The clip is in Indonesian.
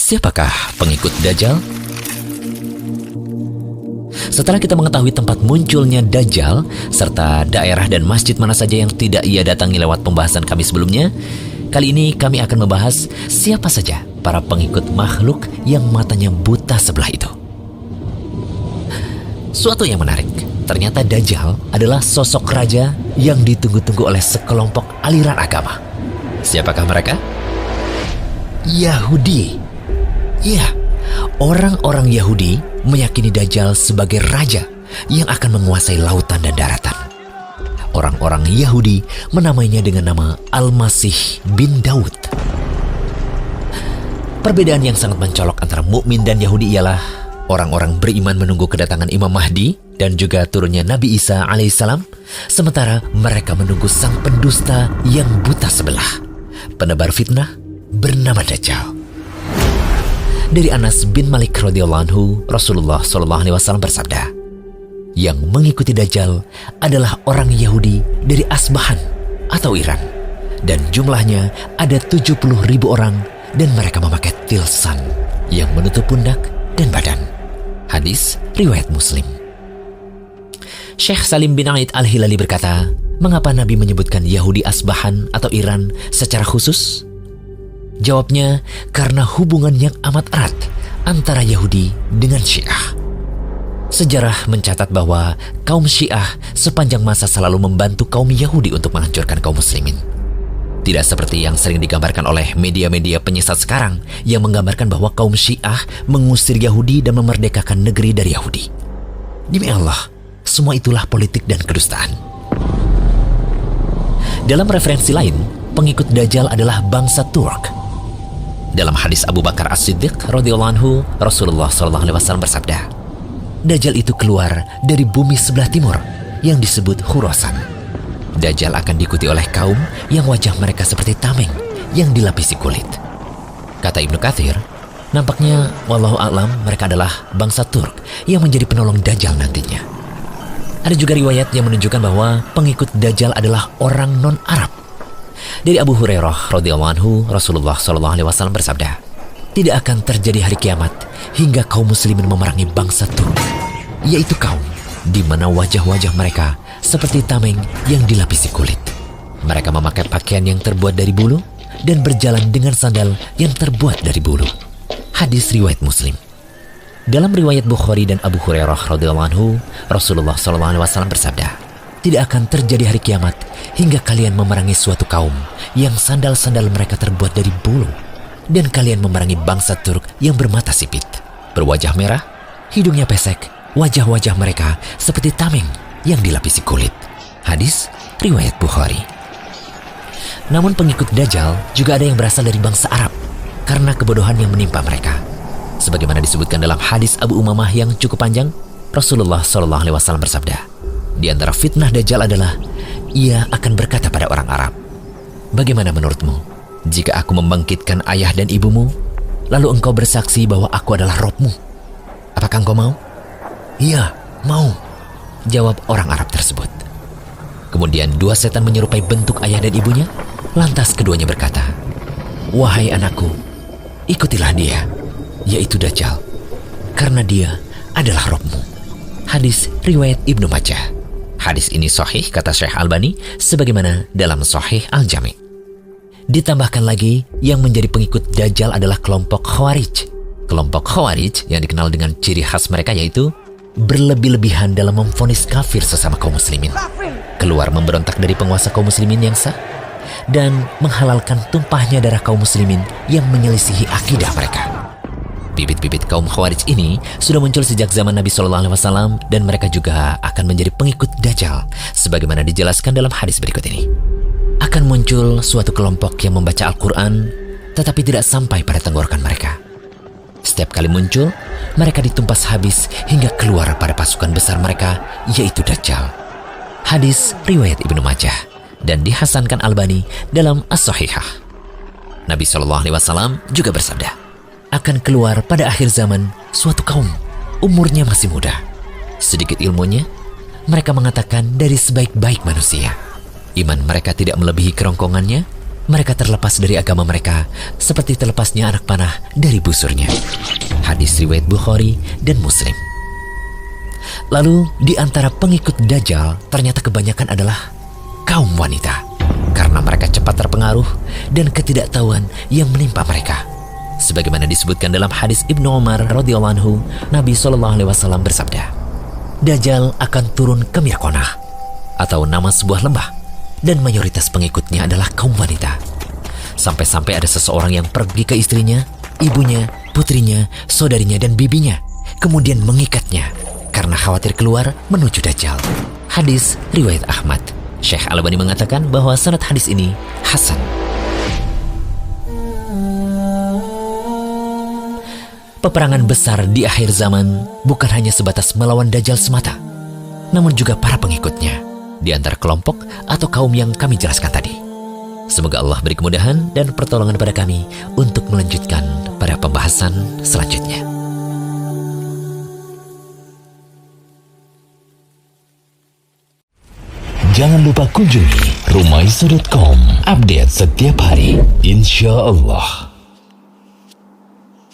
Siapakah pengikut Dajjal? Setelah kita mengetahui tempat munculnya Dajjal, serta daerah dan masjid mana saja yang tidak ia datangi lewat pembahasan kami sebelumnya, kali ini kami akan membahas siapa saja para pengikut makhluk yang matanya buta sebelah itu. Suatu yang menarik, ternyata Dajjal adalah sosok raja yang ditunggu-tunggu oleh sekelompok aliran agama. Siapakah mereka? Yahudi. Ya, orang-orang Yahudi meyakini Dajjal sebagai raja yang akan menguasai lautan dan daratan. Orang-orang Yahudi menamainya dengan nama Al-Masih bin Daud. Perbedaan yang sangat mencolok antara mukmin dan Yahudi ialah orang-orang beriman menunggu kedatangan Imam Mahdi dan juga turunnya Nabi Isa alaihissalam, sementara mereka menunggu sang pendusta yang buta sebelah, penebar fitnah bernama Dajjal. Dari Anas bin Malik radhiyallahu anhu, Rasulullah SAW bersabda, yang mengikuti Dajjal adalah orang Yahudi dari Asbahan atau Iran, dan jumlahnya ada 70.000 orang, dan mereka memakai tilsan yang menutup pundak dan badan. Hadis riwayat Muslim. Syekh Salim bin Aid Al-Hilali berkata, mengapa Nabi menyebutkan Yahudi Asbahan atau Iran secara khusus? Jawabnya, karena hubungan yang amat erat antara Yahudi dengan Syiah. Sejarah mencatat bahwa kaum Syiah sepanjang masa selalu membantu kaum Yahudi untuk menghancurkan kaum muslimin. Tidak seperti yang sering digambarkan oleh media-media penyesat sekarang yang menggambarkan bahwa kaum Syiah mengusir Yahudi dan memerdekakan negeri dari Yahudi. Demi Allah, semua itulah politik dan kedustaan. Dalam referensi lain, pengikut Dajjal adalah bangsa Turk. Dalam hadis Abu Bakar As-Siddiq radhiyallahu anhu, Rasulullah SAW bersabda, Dajjal itu keluar dari bumi sebelah timur yang disebut Khurasan. Dajjal akan diikuti oleh kaum yang wajah mereka seperti tameng yang dilapisi kulit. Kata Ibnu Katsir, nampaknya wallahu a'lam mereka adalah bangsa Turk yang menjadi penolong Dajjal nantinya. Ada juga riwayat yang menunjukkan bahwa pengikut Dajjal adalah orang non-Arab. Dari Abu Hurairah radhiyallahu anhu, Rasulullah SAW bersabda, tidak akan terjadi hari kiamat hingga kaum muslimin memerangi bangsa Turk, yaitu kaum di mana wajah-wajah mereka seperti tameng yang dilapisi kulit. Mereka memakai pakaian yang terbuat dari bulu dan berjalan dengan sandal yang terbuat dari bulu. Hadis riwayat Muslim. Dalam riwayat Bukhari dan Abu Hurairah radhiyallahu anhu, Rasulullah SAW bersabda, tidak akan terjadi hari kiamat hingga kalian memerangi suatu kaum yang sandal-sandal mereka terbuat dari bulu, dan kalian memerangi bangsa Turk yang bermata sipit, berwajah merah, hidungnya pesek, wajah-wajah mereka seperti tameng yang dilapisi kulit. Hadis riwayat Bukhari. Namun pengikut Dajjal juga ada yang berasal dari bangsa Arab karena kebodohan yang menimpa mereka. Sebagaimana disebutkan dalam hadis Abu Umamah yang cukup panjang, Rasulullah SAW bersabda, di antara fitnah Dajjal adalah ia akan berkata pada orang Arab, bagaimana menurutmu jika aku membangkitkan ayah dan ibumu, lalu engkau bersaksi bahwa aku adalah Robmu? Apakah engkau mau? Iya, mau, jawab orang Arab tersebut. Kemudian dua setan menyerupai bentuk ayah dan ibunya, lantas keduanya berkata, wahai anakku, ikutilah dia, yaitu Dajjal, karena dia adalah Robmu. Hadis riwayat Ibnu Majah. Hadis ini sahih kata Syekh Albani sebagaimana dalam Sahih Al-Jami'. Ditambahkan lagi, yang menjadi pengikut Dajjal adalah kelompok Khawarij. Kelompok Khawarij yang dikenal dengan ciri khas mereka yaitu berlebih-lebihan dalam memvonis kafir sesama kaum muslimin, keluar memberontak dari penguasa kaum muslimin yang sah, dan menghalalkan tumpahnya darah kaum muslimin yang menyelisihi akidah mereka. Bibit-bibit kaum Khawarij ini sudah muncul sejak zaman Nabi SAW, dan mereka juga akan menjadi pengikut Dajjal sebagaimana dijelaskan dalam hadis berikut ini. Akan muncul suatu kelompok yang membaca Al-Quran tetapi tidak sampai pada tenggorokan mereka. Setiap kali muncul, mereka ditumpas habis hingga keluar pada pasukan besar mereka, yaitu Dajjal. Hadis riwayat Ibnu Majah dan dihasankan Albani dalam As-Sahihah. Nabi SAW juga bersabda, akan keluar pada akhir zaman suatu kaum, umurnya masih muda, sedikit ilmunya, mereka mengatakan dari sebaik-baik manusia. Iman mereka tidak melebihi kerongkongannya, mereka terlepas dari agama mereka seperti terlepasnya anak panah dari busurnya. Hadis riwayat Bukhari dan Muslim. Lalu di antara pengikut Dajjal ternyata kebanyakan adalah kaum wanita, karena mereka cepat terpengaruh dan ketidaktahuan yang menimpa mereka. Sebagaimana disebutkan dalam hadis Ibnu Umar radhiyallahu anhu, Nabi SAW bersabda, Dajjal akan turun ke Mirkonah, atau nama sebuah lembah, dan mayoritas pengikutnya adalah kaum wanita. Sampai-sampai ada seseorang yang pergi ke istrinya, ibunya, putrinya, saudarinya, dan bibinya, kemudian mengikatnya karena khawatir keluar menuju Dajjal. Hadis riwayat Ahmad. Syekh Al-Albani mengatakan bahwa sanad hadis ini hasan. Peperangan besar di akhir zaman bukan hanya sebatas melawan Dajjal semata, namun juga para pengikutnya di antara kelompok atau kaum yang kami jelaskan tadi. Semoga Allah beri kemudahan dan pertolongan pada kami untuk melanjutkan pada pembahasan selanjutnya. Jangan lupa kunjungi rumaiso.com, update setiap hari, insya Allah.